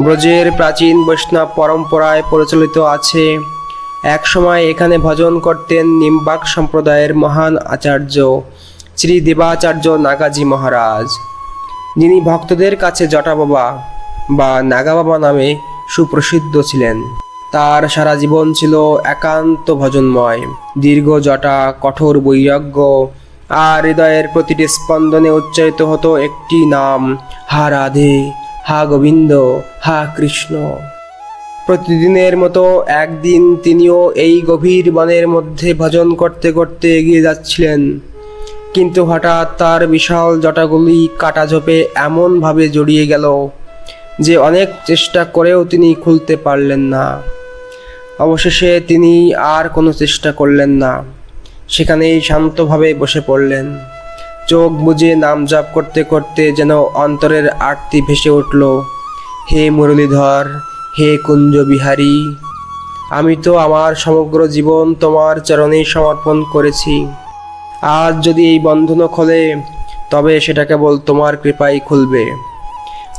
ব্রজের প্রাচীন বৈষ্ণব পরম্পরায় প্রচলিত আছে, এক সময় এখানে ভজন করতেন নিম্বাক সম্প্রদায়ের মহান আচার্য শ্রী দেবাচার্য নাগাজি মহারাজ, যিনি ভক্তদের কাছে জটাবাবা বা নাগাবাবা নামে সুপ্রসিদ্ধ ছিলেন। তার সারা জীবন ছিল একান্ত ভজনময়। দীর্ঘ জটা, কঠোর বৈরাগ্য আর হৃদয়ের প্রতিটি স্পন্দনে উচ্চারিত হতো একটি নাম, হা রাধে, হা গোবিন্দ, হা কৃষ্ণ। প্রতিদিনের মতো একদিন তিনিও এই গভীর বনের মধ্যে ভজন করতে করতে এগিয়ে যাচ্ছিলেন, কিন্তু হঠাৎ তার বিশাল জটাগুলি কাটা ঝোপে এমনভাবে জড়িয়ে গেল যে অনেক চেষ্টা করেও তিনি খুলতে পারলেন না। অবশেষে তিনি আর কোনো চেষ্টা করলেন না, সেখানেই শান্তভাবে বসে পড়লেন। চোখ বুজে নাম জপ করতে করতে যেন অন্তরের আরতি ভেসে উঠল, হে মুরলীধর, হে কুঞ্জ বিহারী, আমি তো আমার সমগ্র জীবন তোমার চরণেই সমর্পণ করেছি। আজ যদি এই বন্ধন খোলে, তবে সেটা কেবল তোমার কৃপাই খুলবে।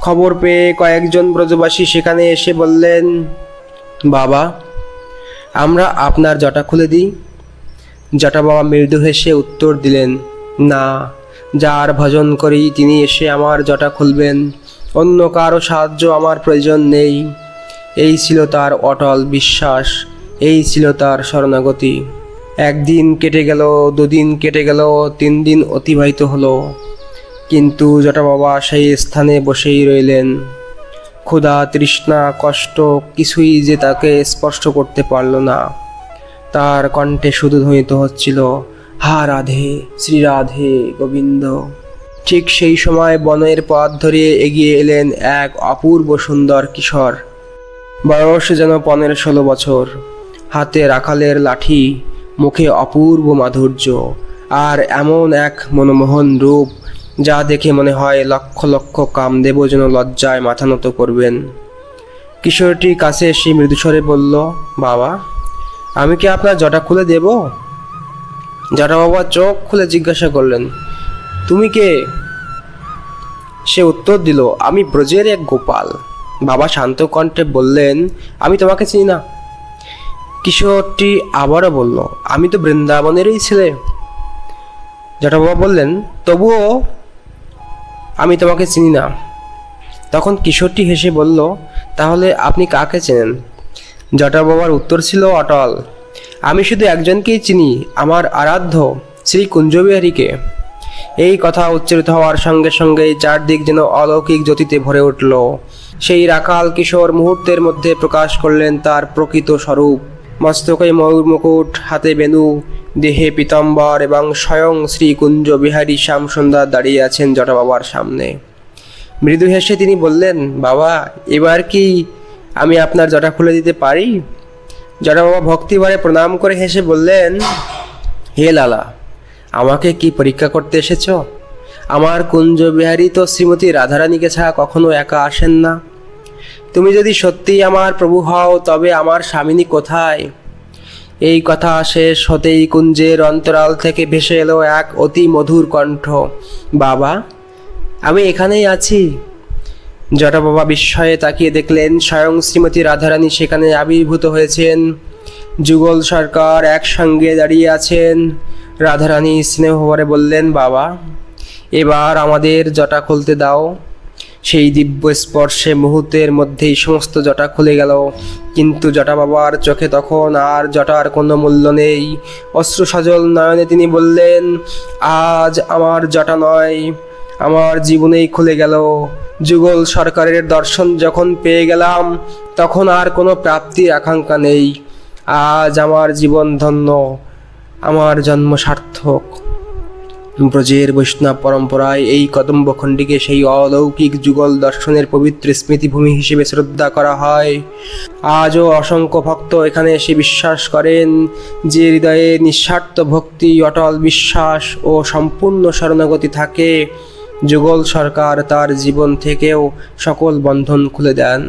খবর পেয়ে কয়েকজন ব্রজবাসী সেখানে এসে বললেন, বাবা, আমরা আপনার জটা খুলে দিই। জটা বাবা মৃদু হেসে উত্তর দিলেন, না, যার ভজন করি তিনি এসে আমার জটা খুলবেন, অন্য কারো সাহায্য আমার প্রয়োজন নেই। এই ছিল তার অটল বিশ্বাস, এই ছিল তার শরণাগতি। একদিন কেটে গেল, দুদিন কেটে গেল, 3 দিন অতিবাহিত হলো, কিন্তু জটা বাবা সেই স্থানে বসেই রইলেন। ক্ষুধা, তৃষ্ণা, কষ্ট কিছুই যে তাকে স্পর্শ করতে পারল না। তার কণ্ঠে শুধু ধ্বনিত হচ্ছিল, হা রাধে, শ্রী রাধে গোবিন্দ। ঠিক সেই সময় বনের পথ ধরে এগিয়ে এলেন এক অপূর্ব সুন্দর কিশোর। বয়স যেন 15-16 বছর, হাতে রাখালের লাঠি, মুখে অপূর্ব মাধুর্য, আর এমন এক মনমোহন রূপ যা দেখে মনে হয় লক্ষ লক্ষ কামদেব যেন লজ্জায় মাথা নত করবেন। কিশোরটি কাছে এসে মৃদুস্বরে বলল, বাবা, আমি কি আপনার জটা খুলে দেব? জটা বাবা চোখ খুলে জিজ্ঞাসা করলেন, তুমি কে? সে উত্তর দিল, আমি ব্রজের এক গোপাল। বাবা শান্ত কণ্ঠে বললেন, আমি তোমাকে চিনি না। কিশোরটি আবারও বলল, আমি তো বৃন্দাবনেরই ছেলে। জটা বাবা বললেন, তবুও আমি তোমাকে চিনি না। তখন কিশোরটি হেসে বলল, তাহলে আপনি কাকে চেনেন? জটা বাবার উত্তর ছিল অটল, আমি শুধু একজনকেই চিনি, আমার আরাধ্য শ্রী কুঞ্জবিহারীকে। এই কথা উচ্চারিত হওয়ার সঙ্গে সঙ্গেই চারদিক যেন অলৌকিক জ্যোতিতে ভরে উঠল। সেই রাখাল কিশোর মুহূর্তের মধ্যে প্রকাশ করলেন তার প্রকৃত স্বরূপ। মস্তকে ময়ূর মুকুট, হাতে বেণু, দেহে পীতাম্বর এবং স্বয়ং শ্রী কুঞ্জ বিহারী শ্যামসুন্দর দাঁড়িয়ে আছেন জটা বাবার সামনে। মৃদু হেসে তিনি বললেন, বাবা, এবার কি আমি আপনার জটা খুলে দিতে পারি? জটা বাবা ভক্তিভরে প্রণাম করে হেসে বললেন, হে লালা, আমাকে কি পরীক্ষা করতে এসেছ? আমার কুঞ্জ বিহারী তো শ্রীমতী রাধারানীকে ছাড়া কখনো একা আসেন না। তুমি যদি সত্যিই আমার প্রভু হও, তবে আমার স্বামিনী কোথায়? এই কথা শেষ হতেই কুঞ্জের অন্তরাল থেকে ভেসে এলো এক অতি মধুর কণ্ঠ, বাবা, আমি এখানেই আছি। জটা বাবা বিস্ময়ে তাকিয়ে দেখলেন স্বয়ং শ্রীমতী রাধারানী সেখানে আবির্ভূত হয়েছেন। যুগল সরকার একসঙ্গে দাঁড়িয়ে আছেন। রাধারানী স্নেহভরে বললেন, বাবা, এবার আমাদের জটা খুলতে দাও। সেই দিব্য স্পর্শে মুহূর্তের মধ্যেই সমস্ত জটা খুলে গেল, কিন্তু জটা বাবার চোখে তখন আর জটার কোনো মূল্য নেই। অশ্রুসজল নয়নে তিনি বললেন, আজ আমার জটা নয়, আমার জীবনেই খুলে গেল। যুগল সরকারের দর্শন যখন পেয়ে গেলাম, তখন আর কোনো প্রাপ্তির আকাঙ্ক্ষা নেই। আজ আমার জীবন ধন্য, আমার জন্ম সার্থক। ব্রজের বৈষ্ণব পরম্পরায় এই কদম্বখণ্ডিকে সেই অলৌকিক যুগল দর্শনের পবিত্র স্মৃতিভূমি হিসেবে শ্রদ্ধা করা হয়। আজও অসংখ্য ভক্ত এখানে এসে বিশ্বাস করেন যে হৃদয়ে নিঃস্বার্থ ভক্তি, অটল বিশ্বাস ও সম্পূর্ণ শরণাগতি থাকে, যুগল সরকার তার জীবন থেকেও সকল বন্ধন খুলে দেন।